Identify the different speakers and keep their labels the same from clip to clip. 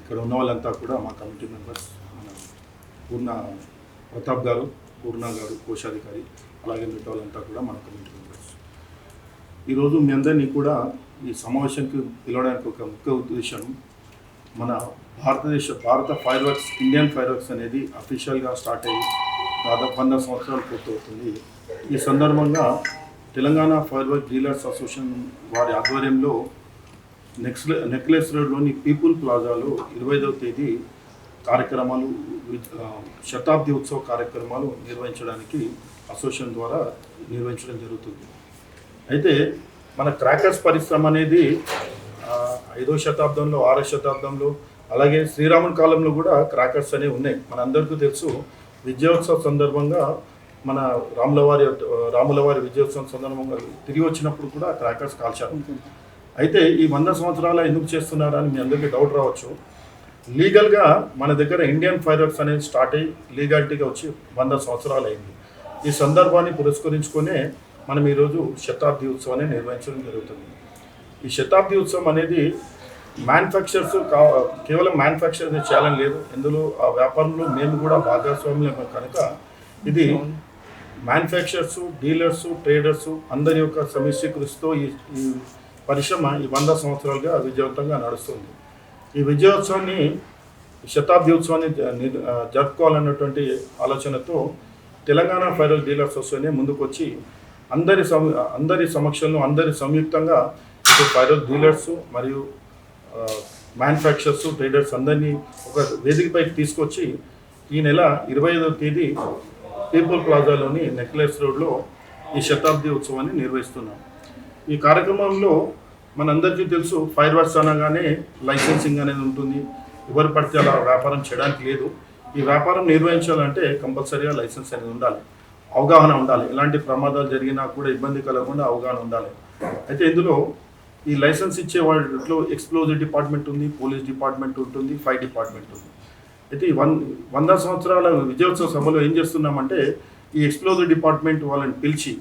Speaker 1: ఇక్కడ ఉన్న వాళ్ళంతా కూడా మా కమిటీ మెంబర్స్, మన పూర్ణ ప్రతాప్ గారు, పూర్ణ గారు కోశాధికారి, అలాగే మిగతా వాళ్ళంతా కూడా మన కమిటీ మెంబర్స్. ఈరోజు మీ అందరినీ కూడా ఈ సమావేశానికి పిలవడానికి ఒక ముఖ్య ఉద్దేశం, మన భారత fire works, Indian fire works అనేది అఫీషియల్గా స్టార్ట్ అయ్యి దాదాపు 100 సంవత్సరాలు పూర్తవుతుంది. ఈ సందర్భంగా Telangana fire work dealers association వారి ఆధ్వర్యంలో నెక్లెస్ రోడ్లోని పీపుల్ ప్లాజాలో 25వ తేదీ కార్యక్రమాలు, శతాబ్ది ఉత్సవ కార్యక్రమాలు నిర్వహించడానికి అసోసియేషన్ ద్వారా నిర్వహించడం జరుగుతుంది. అయితే మన క్రాకర్స్ పరిశ్రమ అనేది 5వ శతాబ్దంలో, 6వ శతాబ్దంలో, అలాగే శ్రీరాముని కాలంలో కూడా క్రాకర్స్ అనేవి ఉన్నాయి. మనందరికీ తెలుసు. విజయోత్సవ సందర్భంగా మన రాములవారి విజయోత్సవం సందర్భంగా తిరిగి వచ్చినప్పుడు కూడా క్రాకర్స్ కాల్చారు. అయితే ఈ 100 సంవత్సరాల ఎందుకు చేస్తున్నారని మీ అందరికీ డౌట్ రావచ్చు. లీగల్గా మన దగ్గర ఇండియన్ ఫైర్ వర్క్స్ అనేది స్టార్ట్ అయ్యి లీగాలిటీగా వచ్చి 100 సంవత్సరాలు అయింది. ఈ సందర్భాన్ని పురస్కరించుకొనే మనం ఈరోజు శతాబ్ది ఉత్సవాన్ని నిర్వహించడం జరుగుతుంది. ఈ శతాబ్ది ఉత్సవం అనేది మ్యానుఫ్యాక్చర్స్ కేవలం మ్యానుఫ్యాక్చర్ చేయాలని లేదు, ఇందులో ఆ వ్యాపారంలో మేము కూడా భాగస్వామ్యం కనుక ఇది మ్యానుఫ్యాక్చర్స్, డీలర్స్, ట్రేడర్స్ అందరి యొక్క సమిష్టి కృషితో ఈ పరిశ్రమ ఈ 100 సంవత్సరాలుగా విజయవంతంగా నడుస్తుంది. ఈ విజయోత్సవాన్ని, శతాబ్ది ఉత్సవాన్ని జరుపుకోవాలన్నటువంటి ఆలోచనతో Telangana fire work dealers association ముందుకొచ్చి అందరి సమక్షంలో అందరి సంయుక్తంగా ఫైర్ వర్క్ డీలర్స్ మరియు మ్యానుఫ్యాక్చర్స్, ట్రేడర్స్ అందరినీ ఒక వేదికపైకి తీసుకొచ్చి ఈ నెల 25వ తేదీ పీపుల్ ప్లాజాలోని నెక్లెస్ రోడ్లో ఈ శతాబ్ది ఉత్సవాన్ని నిర్వహిస్తున్నాం. ఈ కార్యక్రమంలో మనందరికీ తెలుసు, ఫైర్ వర్క్స్ అనగానే లైసెన్సింగ్ అనేది ఉంటుంది. ఎవరు పడితే అలా వ్యాపారం చేయడానికి లేదు. ఈ వ్యాపారం నిర్వహించాలంటే కంపల్సరీగా లైసెన్స్ అనేది ఉండాలి, అవగాహన ఉండాలి. ఎలాంటి ప్రమాదాలు జరిగినా కూడా ఇబ్బంది కలగకుండా అవగాహన ఉండాలి. అయితే ఇందులో ఈ లైసెన్స్ ఇచ్చే వాటిలో ఎక్స్ప్లోజివ్ డిపార్ట్మెంట్ ఉంది, పోలీస్ డిపార్ట్మెంట్ ఉంటుంది, ఫైర్ డిపార్ట్మెంట్ ఉంది. అయితే ఈ 100 సంవత్సరాల విజయోత్సవ సభలో ఏం చేస్తున్నామంటే, ఈ ఎక్స్ప్లోజివ్ డిపార్ట్మెంట్ వాళ్ళని పిలిచి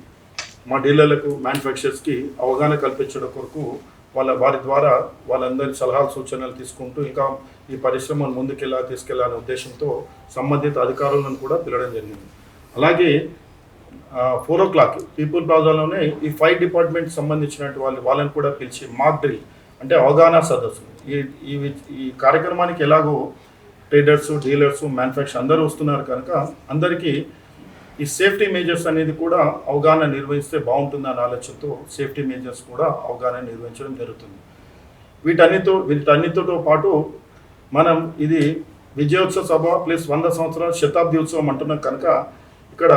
Speaker 1: మా డీలర్లకు, మ్యానుఫ్యాక్చర్స్కి అవగాహన కల్పించడం కొరకు వారి ద్వారా వాళ్ళందరి సలహాలు, సూచనలు తీసుకుంటూ ఇంకా ఈ పరిశ్రమను ముందుకెలా తీసుకెళ్లాలనే ఉద్దేశంతో సంబంధిత అధికారులను కూడా పిలవడం జరిగింది. అలాగే 4 o'clock పీపుల్ ప్లాజాలోనే ఈ ఫైర్ డిపార్ట్మెంట్ సంబంధించినటువంటి వాళ్ళని కూడా పిలిచి మాక్ డ్రిల్ అంటే అవగాహన సదస్సు, ఈ కార్యక్రమానికి ఎలాగో ట్రేడర్స్, డీలర్స్, మ్యానుఫ్యాక్చర్ అందరూ వస్తున్నారు కనుక అందరికీ ఈ సేఫ్టీ మేజర్స్ అనేది కూడా అవగాహన నిర్వహిస్తే బాగుంటుందన్న ఆలోచనతో సేఫ్టీ మేజర్స్ కూడా అవగాహన నిర్వహించడం జరుగుతుంది. వీటన్నిటితో పాటు మనం ఇది విజయోత్సవ సభ ప్లస్ 100 సంవత్సరాల శతాబ్ది ఉత్సవం అంటున్నాం కనుక ఇక్కడ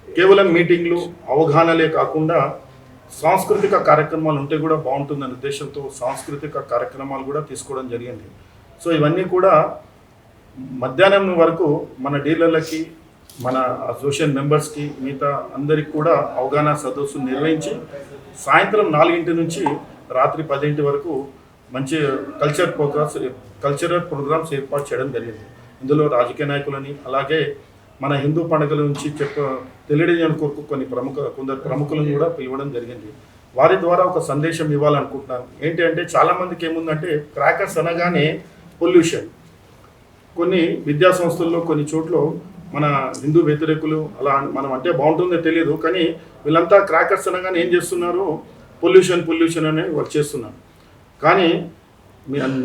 Speaker 1: కేవలం మీటింగ్లు, అవగాహనలే కాకుండా సాంస్కృతిక కార్యక్రమాలు ఉంటే కూడా బాగుంటుందనే ఉద్దేశంతో సాంస్కృతిక కార్యక్రమాలు కూడా తీసుకోవడం జరిగింది. సో ఇవన్నీ కూడా మధ్యాహ్నం వరకు మన డీలర్లకి, మన అసోసియేషన్ మెంబర్స్కి, మిగతా అందరికి కూడా అవగాహన సదస్సు నిర్వహించి సాయంత్రం 4 నుంచి రాత్రి 10 వరకు మంచి కల్చరల్ ప్రోగ్రామ్స్ ఏర్పాటు చేయడం జరిగింది. ఇందులో రాజకీయ నాయకులని, అలాగే మన హిందూ పండుగల నుంచి తెలియజేయడం కొరకు కొందరు ప్రముఖులను కూడా పిలవడం జరిగింది. వారి ద్వారా ఒక సందేశం ఇవ్వాలనుకుంటున్నాను. ఏంటి అంటే, చాలామందికి ఏముందంటే క్రాకర్స్ అనగానే పొల్యూషన్. కొన్ని విద్యా సంస్థల్లో కొన్ని చోట్ల మన హిందూ వ్యతిరేకులు అలా మనం అంటే బాగుంటుందో తెలియదు, కానీ వీళ్ళంతా క్రాకర్స్ అనగానే ఏం చేస్తున్నారు, పొల్యూషన్ అని వాళ్ళు చేస్తున్నారు. కానీ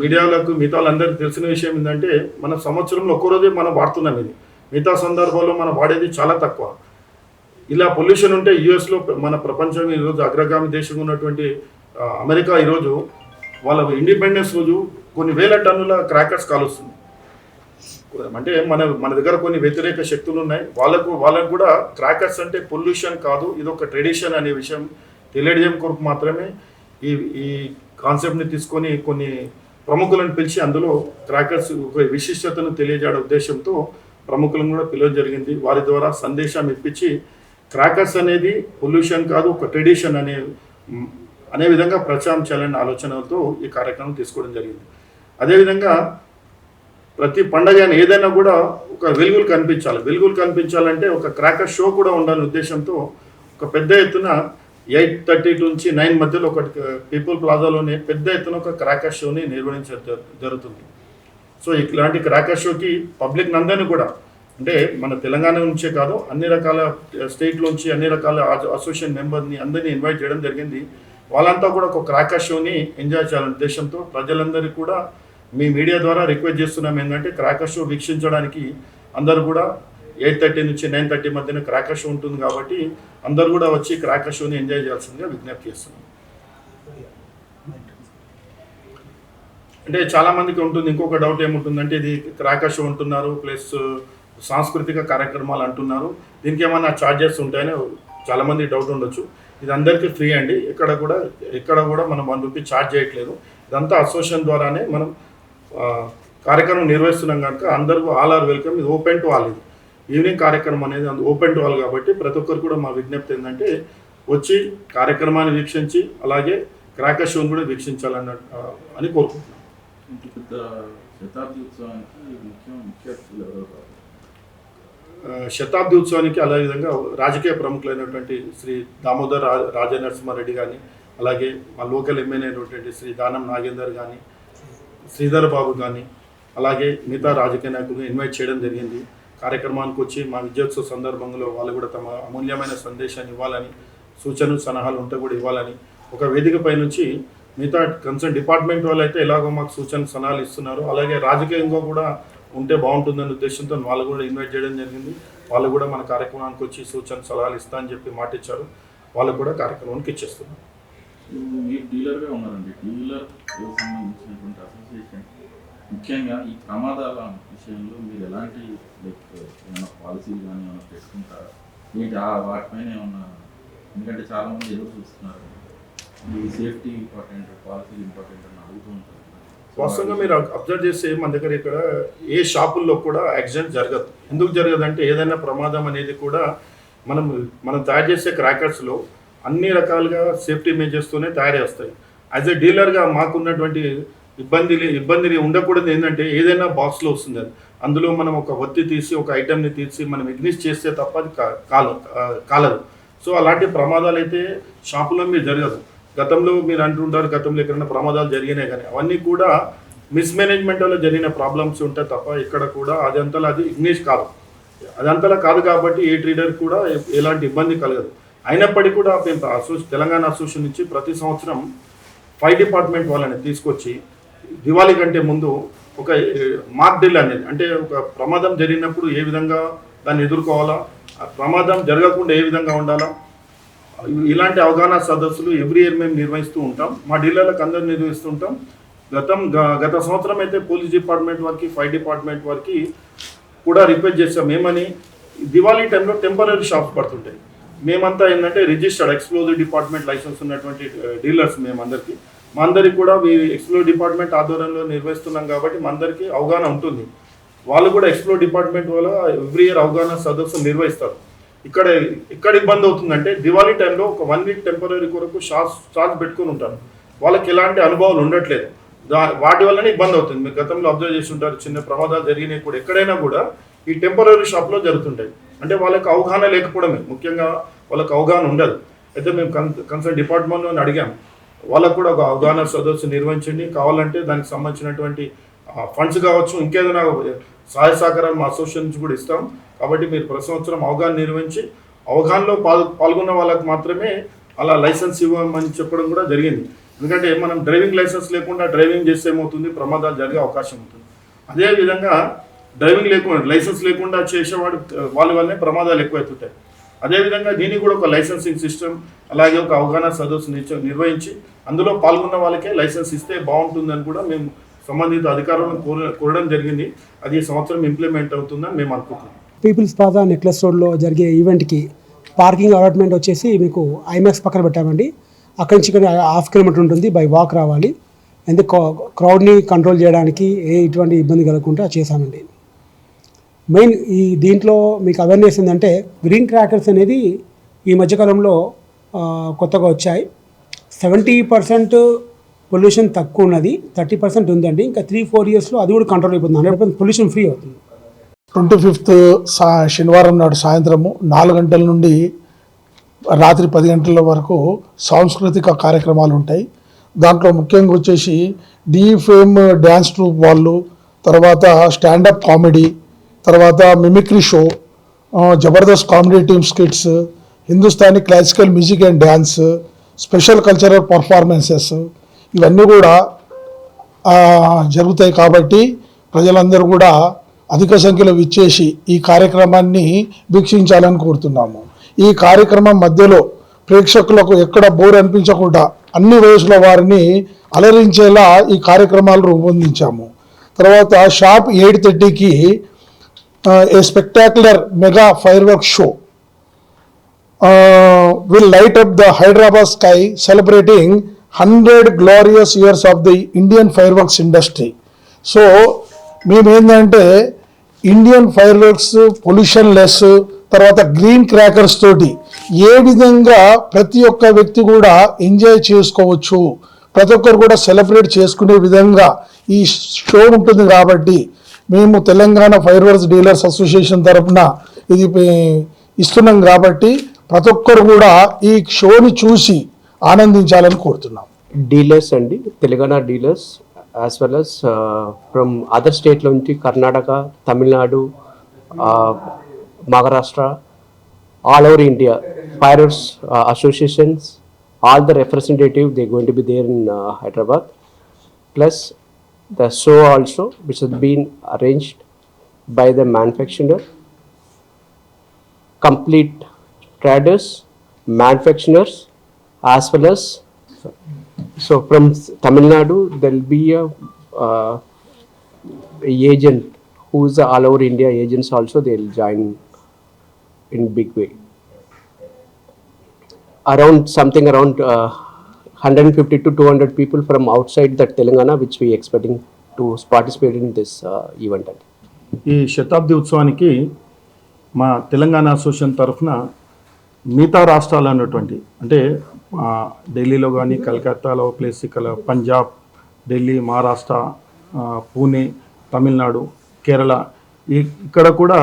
Speaker 1: మీడియాలకు, మిగతా వాళ్ళందరికీ తెలిసిన విషయం ఏంటంటే, మన సంవత్సరంలో ఒక్కరోజే మనం వాడుతున్నాం. ఇది మిగతా సందర్భాల్లో మనం వాడేది చాలా తక్కువ. ఇలా పొల్యూషన్ ఉంటే యుఎస్లో మన ప్రపంచం ఈరోజు అగ్రగామి దేశంగా ఉన్నటువంటి అమెరికా ఈరోజు వాళ్ళ ఇండిపెండెన్స్ రోజు కొన్ని వేల టన్నుల క్రాకర్స్ కాలుస్తుంది. అంటే మన దగ్గర కొన్ని వ్యతిరేక శక్తులు ఉన్నాయి. వాళ్ళకు కూడా క్రాకర్స్ అంటే పొల్యూషన్ కాదు, ఇది ఒక ట్రెడిషన్ అనే విషయం తెలియజేయడం కొరకు మాత్రమే ఈ కాన్సెప్ట్ని తీసుకొని కొన్ని ప్రముఖులను పిలిచి అందులో క్రాకర్స్ ఒక విశిష్టతను తెలియజేయడం ఉద్దేశంతో ప్రముఖులను కూడా పిలవడం జరిగింది. వారి ద్వారా సందేశం ఇప్పించి క్రాకర్స్ అనేది పొల్యూషన్ కాదు, ఒక ట్రెడిషన్ అనే విధంగా ప్రచారం చేయాలనే ఆలోచనలతో ఈ కార్యక్రమం తీసుకోవడం జరిగింది. అదేవిధంగా ప్రతి పండగ ఏదైనా కూడా ఒక వెలుగులు కనిపించాలంటే ఒక క్రాకర్ షో కూడా ఉండాలనే ఉద్దేశంతో ఒక పెద్ద ఎత్తున 8:30 నుంచి 9 మధ్యలో ఒక పీపుల్ ప్లాజాలోనే పెద్ద ఎత్తున ఒక క్రాకర్ షోని నిర్వహించడం జరుగుతుంది. సో ఇలాంటి క్రాకర్ షోకి పబ్లిక్ అందరినీ కూడా, అంటే మన తెలంగాణ నుంచే కాదు, అన్ని రకాల స్టేట్లోంచి అన్ని రకాల అసోసియేషన్ మెంబర్ని అందరినీ ఇన్వైట్ చేయడం జరిగింది. వాళ్ళంతా కూడా ఒక క్రాకర్ షోని ఎంజాయ్ చేయాలనే ఉద్దేశంతో ప్రజలందరికీ కూడా మీ మీడియా ద్వారా రిక్వెస్ట్ చేస్తున్నాం ఏంటంటే, క్రాకర్ షో వీక్షించడానికి అందరూ కూడా 8:30 నుంచి 9:30 మధ్యన క్రాకర్ షో ఉంటుంది కాబట్టి అందరూ కూడా వచ్చి క్రాకర్ షోని ఎంజాయ్ చేయాల్సిందిగా విజ్ఞప్తి చేస్తున్నాం. అంటే చాలామందికి ఉంటుంది ఇంకొక డౌట్ ఏముంటుందంటే, ఇది క్రాకర్ షో అంటున్నారు ప్లస్ సాంస్కృతిక కార్యక్రమాలు అంటున్నారు, దీనికి ఏమైనా ఛార్జెస్ ఉంటాయని చాలామంది డౌట్ ఉండొచ్చు. ఇది అందరికీ ఫ్రీ అండి, ఎక్కడ కూడా మనం 1 రూపీ ఛార్జ్ చేయట్లేదు. ఇదంతా అసోసియేషన్ ద్వారానే మనం కార్యక్రమం నిర్వహిస్తున్నాం కనుక అందరూ ఆల్ ఆర్ వెల్కమ్. ఇది ఓపెన్ టు ఆల్. ఇది ఈవినింగ్ కార్యక్రమం అనేది ఓపెన్ టు ఆల్ కాబట్టి ప్రతి ఒక్కరు కూడా మా విజ్ఞప్తి ఏంటంటే వచ్చి కార్యక్రమాన్ని వీక్షించి అలాగే క్రాకర్ షోని కూడా వీక్షించాలన్న అని కోరుకుంటున్నాం. శతాబ్ది ఉత్సవానికి అలా విధంగా రాజకీయ ప్రముఖులైనటువంటి శ్రీ దామోదర్ రాజనరసింహారెడ్డి కానీ, అలాగే మా లోకల్ ఎమ్మెల్యే అయినటువంటి శ్రీ దానం నాగేందర్ కానీ, శ్రీధర్ బాబు కానీ, అలాగే మిగతా రాజకీయ నాయకులు ఇన్వైట్ చేయడం జరిగింది. కార్యక్రమానికి వచ్చి మా విజయోత్సవ సందర్భంలో వాళ్ళు కూడా తమ అమూల్యమైన సందేశాన్ని ఇవ్వాలని, సూచనలు సలహాలు ఉంటే కూడా ఇవ్వాలని ఒక వేదికపై నుంచి మిగతా కన్సర్న్ డిపార్ట్మెంట్ వాళ్ళు అయితే ఎలాగో మాకు సూచనలు సలహాలు ఇస్తున్నారు, అలాగే రాజకీయంగా కూడా ఉంటే బాగుంటుందనే ఉద్దేశంతో వాళ్ళు కూడా ఇన్వైట్ చేయడం జరిగింది. వాళ్ళు కూడా మన కార్యక్రమానికి వచ్చి సూచన సలహాలు ఇస్తా అని చెప్పి మాట ఇచ్చారు. వాళ్ళకు కూడా కార్యక్రమానికి ఇచ్చేస్తున్నాం.
Speaker 2: మీరు డీలర్గా ఉన్నారండి, డీలర్ సంబంధించినటువంటి అసోసియేషన్ ముఖ్యంగా ఈ ప్రమాదాల విషయంలో మీరు ఎలాంటి ఏమైనా పాలసీలు కానీ ఏమైనా పెట్టుకుంటారా? ఏంటి వాటిపైన ఏమన్నా, ఎందుకంటే చాలామంది ఎదురు చూస్తున్నారు, ఈ సేఫ్టీ ఇంపార్టెంట్, పాలసీలు ఇంపార్టెంట్ అని అడుగుతూ ఉంటారు.
Speaker 1: వాస్తవంగా మీరు అబ్జర్వ్ చేస్తే మన దగ్గర ఇక్కడ ఏ షాపుల్లో కూడా యాక్సిడెంట్ జరగదు. ఎందుకు జరగదంటే ఏదైనా ప్రమాదం అనేది కూడా మనం తయారు చేసే క్రాకర్స్లో అన్ని రకాలుగా సేఫ్టీ మెజర్స్తోనే తయారు చేస్తాయి. యాజ్ ఎ డీలర్గా మాకున్నటువంటి ఇబ్బంది ఉండకూడదు ఏంటంటే, ఏదైనా బాక్స్లో వస్తుంది అది, అందులో మనం ఒక ఒత్తి తీసి ఒక ఐటెంని తీసి మనం ఇగ్నిష్ చేస్తే తప్ప అది కాలదు. సో అలాంటి ప్రమాదాలు అయితే షాపులో మీరు జరగదు. గతంలో మీరు అంటుంటారు గతంలో ఎక్కడైనా ప్రమాదాలు జరిగినాయి కానీ అవన్నీ కూడా మిస్మేనేజ్మెంట్ వల్ల జరిగిన ప్రాబ్లమ్స్ ఉంటాయి తప్ప ఇక్కడ కూడా అది ఇగ్నిష్ కాదు. అదంతలా కాదు కాబట్టి ఏ ట్రేడర్ కూడా ఎలాంటి ఇబ్బంది కలగదు. అయినప్పటికీ కూడా మేము తెలంగాణ అసోసియేషన్ నుంచి ప్రతి సంవత్సరం ఫైర్ డిపార్ట్మెంట్ వాళ్ళని తీసుకొచ్చి దివాళీ కంటే ముందు ఒక మాక్ డ్రిల్ అనేది, అంటే ఒక ప్రమాదం జరిగినప్పుడు ఏ విధంగా దాన్ని ఎదుర్కోవాలా, ఆ ప్రమాదం జరగకుండా ఏ విధంగా ఉండాలా, ఇలాంటి అవగాహన సదస్సులు ఎవ్రీ ఇయర్ మేము నిర్వహిస్తూ ఉంటాం. మా డీలర్లకు అందరూ నిర్వహిస్తూ ఉంటాం. గత సంవత్సరం అయితే పోలీస్ డిపార్ట్మెంట్ వారికి, ఫైర్ డిపార్ట్మెంట్ వారికి కూడా రిక్వెస్ట్ చేస్తాం. ఏమని, దివాళీ టైంలో టెంపరీ షాప్స్ పడుతుంటాయి. మేమంతా ఏంటంటే రిజిస్టర్డ్ ఎక్స్ప్లోజివ్ డిపార్ట్మెంట్ లైసెన్స్ ఉన్నటువంటి డీలర్స్ మా అందరికి కూడా ఎక్స్ప్లోజివ్ డిపార్ట్మెంట్ ఆధ్వర్యంలో నిర్వహిస్తున్నాం కాబట్టి మా అందరికీ అవగాహన ఉంటుంది. వాళ్ళు కూడా ఎక్స్ప్లోజివ్ డిపార్ట్మెంట్ వల్ల ఎవ్రీ ఇయర్ అవగాహన సదస్సు నిర్వహిస్తారు. ఇక్కడ ఇబ్బంది అవుతుందంటే దివాళీ టైంలో ఒక 1 వీక్ టెంపరీ కొరకు చార్జ్ పెట్టుకుని ఉంటారు. వాళ్ళకి ఎలాంటి అనుభవాలు ఉండట్లేదు. వాటి వల్లనే ఇబ్బంది అవుతుంది. మీరు గతంలో అబ్జర్వ్ చేసి ఉంటారు, చిన్న ప్రమాదాలు జరిగినాయి కూడా ఎక్కడైనా కూడా ఈ టెంపరీ షాప్లో జరుగుతుంటాయి. అంటే వాళ్ళకి అవగాహన లేకపోవడమే, ముఖ్యంగా వాళ్ళకి అవగాహన ఉండదు. అయితే మేము కన్సర్న్ డిపార్ట్మెంట్లో అడిగాం, వాళ్ళకు కూడా ఒక అవగాహన సదస్సు నిర్వహించండి, కావాలంటే దానికి సంబంధించినటువంటి ఫండ్స్ కావచ్చు, ఇంకేదైనా సహాయ సహకారాలు మా అసోసియేషన్ నుంచి కూడా ఇస్తాం. కాబట్టి మీరు ప్రతి సంవత్సరం అవగాహన నిర్వహించి అవగాహనలో పాల్గొన్న వాళ్ళకు మాత్రమే అలా లైసెన్స్ ఇవ్వమని చెప్పడం కూడా జరిగింది. ఎందుకంటే మనం డ్రైవింగ్ లైసెన్స్ లేకుండా డ్రైవింగ్ చేస్తే ఏమవుతుంది, ప్రమాదాలు జరిగే అవకాశం ఉంటుంది. అదేవిధంగా డ్రైవింగ్ లేకుండా లైసెన్స్ లేకుండా చేసేవాడు వాళ్ళ వల్లనే ప్రమాదాలు ఎక్కువవుతుంటాయి. అదేవిధంగా దీనికి కూడా ఒక లైసెన్సింగ్ సిస్టమ్, అలాగే ఒక అవగాహన సదస్సు నిర్వహించి అందులో పాల్గొన్న వాళ్ళకే లైసెన్స్ ఇస్తే బాగుంటుందని కూడా మేము సంబంధిత అధికారులను కోరడం జరిగింది. అది ఈ సంవత్సరం ఇంప్లిమెంట్ అవుతుందని మేము అనుకుంటున్నాం.
Speaker 3: పీపుల్స్ ప్లాజా నెక్లెస్ రోడ్లో జరిగే ఈవెంట్కి పార్కింగ్ అలాట్మెంట్ వచ్చేసి మీకు ఐమాక్స్ పక్కన పెట్టామండి. అక్కడి నుంచి ఇక్కడ 1/2 కిలోమీటర్ ఉంటుంది, బై వాక్ రావాలి. ఎందుకు క్రౌడ్ని కంట్రోల్ చేయడానికి ఎటువంటి ఇబ్బంది కలగకుండా చేశామండి. మెయిన్ దీంట్లో మీకు అవేర్నెస్ ఏంటంటే, గ్రీన్ క్రాకర్స్ అనేది ఈ మధ్యకాలంలో కొత్తగా వచ్చాయి. 70% పొల్యూషన్ తక్కువ ఉన్నది, 30% ఉందండి. ఇంకా 3-4 ఇయర్స్లో అది కూడా కంట్రోల్ అయిపోతుంది, 100% పొల్యూషన్ ఫ్రీ అవుతుంది.
Speaker 4: 25th శనివారం నాడు సాయంత్రము 4 గంటల నుండి రాత్రి 10 గంటల వరకు సాంస్కృతిక కార్యక్రమాలు ఉంటాయి. దాంట్లో ముఖ్యంగా వచ్చేసి డీఫేమ్ డ్యాన్స్ ట్రూప్ వాళ్ళు, తర్వాత స్టాండప్ కామెడీ, తర్వాత mimicry show, Jabardasth comedy team skits, Hindustani classical music and dance, special cultural performances ఇవన్నీ కూడా జరుగుతాయి. కాబట్టి ప్రజలందరూ కూడా అధిక సంఖ్యలో విచ్చేసి ఈ కార్యక్రమాన్ని వీక్షించాలని కోరుతున్నాము. ఈ కార్యక్రమం మధ్యలో ప్రేక్షకులకు ఎక్కడ బోర్ అనిపించకుండా అన్ని వయసుల వారిని అలరించేలా ఈ కార్యక్రమాలు రూపొందించాము. తర్వాత షార్ప్ 8:30కి a spectacular mega firework show will light up the Hyderabad sky celebrating 100 glorious years of the Indian fireworks industry. So మేమేంటంటే Indian fireworks pollution less, తర్వాత గ్రీన్ క్రాకర్స్ తోటి ఏ విధంగా ప్రతి ఒక్క వ్యక్తి కూడా ఎంజాయ్ చేసుకోవచ్చు, ప్రతి ఒక్కరు కూడా సెలబ్రేట్ చేసుకునే విధంగా ఈ షో ఉంటుంది. కాబట్టి మేము Telangana fire works dealers association తరఫున ఇది ఇస్తున్నాం. కాబట్టి ప్రతి ఒక్కరు కూడా ఈ షోని చూసి ఆనందించాలని కోరుతున్నాం.
Speaker 5: డీలర్స్ అండి, Telangana dealers as well as from other స్టేట్లో నుంచి Karnataka, Tamil Nadu, Maharashtra, all over India fireworks associations, all the representative they're going to be there in Hyderabad, plus the show also which has been arranged by the manufacturer, complete traders, manufacturers, as well as so from Tamil Nadu there will be a agent who is a all over India agents also, they will join in big way. Around 150 to 200 people from outside the Telangana which we expecting to participate in this event.
Speaker 1: ఈ శతాబ్ది ఉత్సవానికి మా Telangana association తరఫున మిగతా రాష్ట్రాలు అన్నటువంటి అంటే ఢిల్లీలో కానీ, కలకత్తాలో ప్లేస్ ఇక్కడ పంజాబ్, ఢిల్లీ, మహారాష్ట్ర, పూణే, తమిళనాడు, కేరళ ఇక్కడ కూడా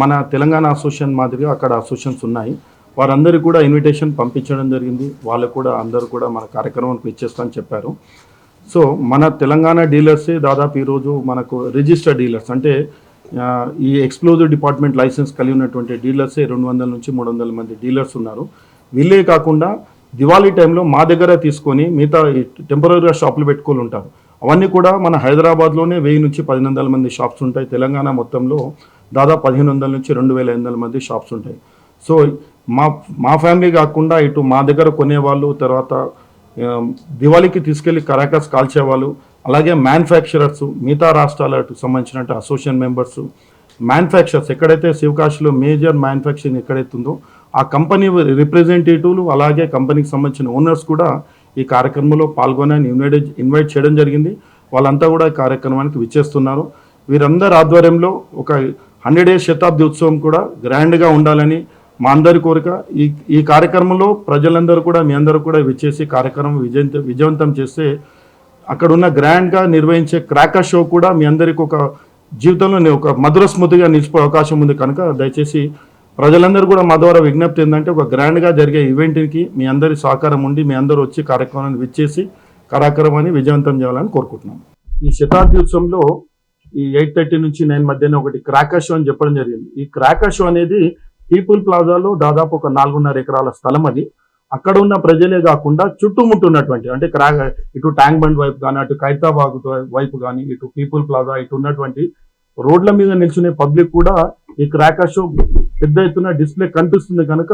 Speaker 1: మన తెలంగాణ అసోసియేషన్ మాదిరిగా అక్కడ అసోసియేషన్స్ ఉన్నాయి. వారందరికీ కూడా ఇన్విటేషన్ పంపించడం జరిగింది. వాళ్ళు కూడా అందరూ కూడా మన కార్యక్రమానికి ఇచ్చేస్తామని చెప్పారు. సో మన తెలంగాణ డీలర్సే దాదాపు ఈరోజు మనకు రిజిస్టర్డ్ డీలర్స్ అంటే ఈ ఎక్స్క్లూజివ్ డిపార్ట్మెంట్ లైసెన్స్ కలిగి ఉన్నటువంటి డీలర్సే 200 నుంచి 300 మంది డీలర్స్ ఉన్నారు. వీళ్ళే కాకుండా దివాళీ టైంలో మా దగ్గర తీసుకొని మిగతా టెంపరీగా షాపులు పెట్టుకొని ఉంటారు. అవన్నీ కూడా మన హైదరాబాద్లోనే 1000 నుంచి 1500 మంది షాప్స్ ఉంటాయి. తెలంగాణ మొత్తంలో దాదాపు 1500 నుంచి 2500 మంది షాప్స్ ఉంటాయి. సో మా ఫ్యామిలీ కాకుండా ఇటు మా దగ్గర కొనేవాళ్ళు, తర్వాత దివాళీకి తీసుకెళ్లి కరాకస్ కాల్చేవాళ్ళు, అలాగే మ్యానుఫ్యాక్చరర్స్, మిగతా రాష్ట్రాలకు సంబంధించిన అసోసియేషన్ మెంబర్స్, మ్యానుఫ్యాక్చరర్స్ ఎక్కడైతే శివకాశిలో మేజర్ మ్యానుఫ్యాక్చరింగ్ ఎక్కడైతుందో ఆ కంపెనీ రిప్రజెంటేటివ్లు, అలాగే కంపెనీకి సంబంధించిన ఓనర్స్ కూడా ఈ కార్యక్రమంలో పాల్గొనని ఇన్వైట్ చేయడం జరిగింది. వాళ్ళంతా కూడా ఈ కార్యక్రమానికి విచ్చేస్తున్నారు. వీరందరి ఆధ్వర్యంలో ఒక 100 డేస్ శతాబ్ది ఉత్సవం కూడా గ్రాండ్గా ఉండాలని మా అందరి కోరిక. ఈ కార్యక్రమంలో ప్రజలందరూ కూడా మీ అందరూ కూడా విచ్చేసి కార్యక్రమం విజయవంతం చేస్తే అక్కడ ఉన్న గ్రాండ్గా నిర్వహించే క్రాకర్ షో కూడా మీ అందరికీ ఒక జీవితంలో ఒక మధుర స్మృతిగా నిలిచిపోయే అవకాశం ఉంది. కనుక దయచేసి ప్రజలందరూ కూడా మా ద్వారా విజ్ఞప్తి ఏంటంటే ఒక గ్రాండ్గా జరిగే ఈవెంట్కి మీ అందరి సహకారం ఉండి మీ అందరూ వచ్చి కార్యక్రమాన్ని విచ్చేసి కార్యక్రమాన్ని విజయవంతం చేయాలని కోరుకుంటున్నాం. ఈ శతాబ్ది ఉత్సవంలో ఈ 8:30 నుంచి 9 మధ్యన ఒకటి క్రాకర్ షో అని చెప్పడం జరిగింది. ఈ క్రాకర్ షో అనేది పీపుల్ ప్లాజాలో దాదాపు ఒక 4.5 ఎకరాల స్థలం. అది అక్కడ ఉన్న ప్రజలే కాకుండా చుట్టుముట్టున్నటువంటి అంటే ఇటు ట్యాంక్ బండ్ వైపు కానీ, అటు ఖైరతాబాద్ వైపు కానీ, ఇటు పీపుల్ ప్లాజా, ఇటు ఉన్నటువంటి రోడ్ల మీద నిల్చునే పబ్లిక్ కూడా ఈ క్రాకర్ షో పెద్ద ఎత్తున డిస్ప్లే కనిపిస్తుంది. కనుక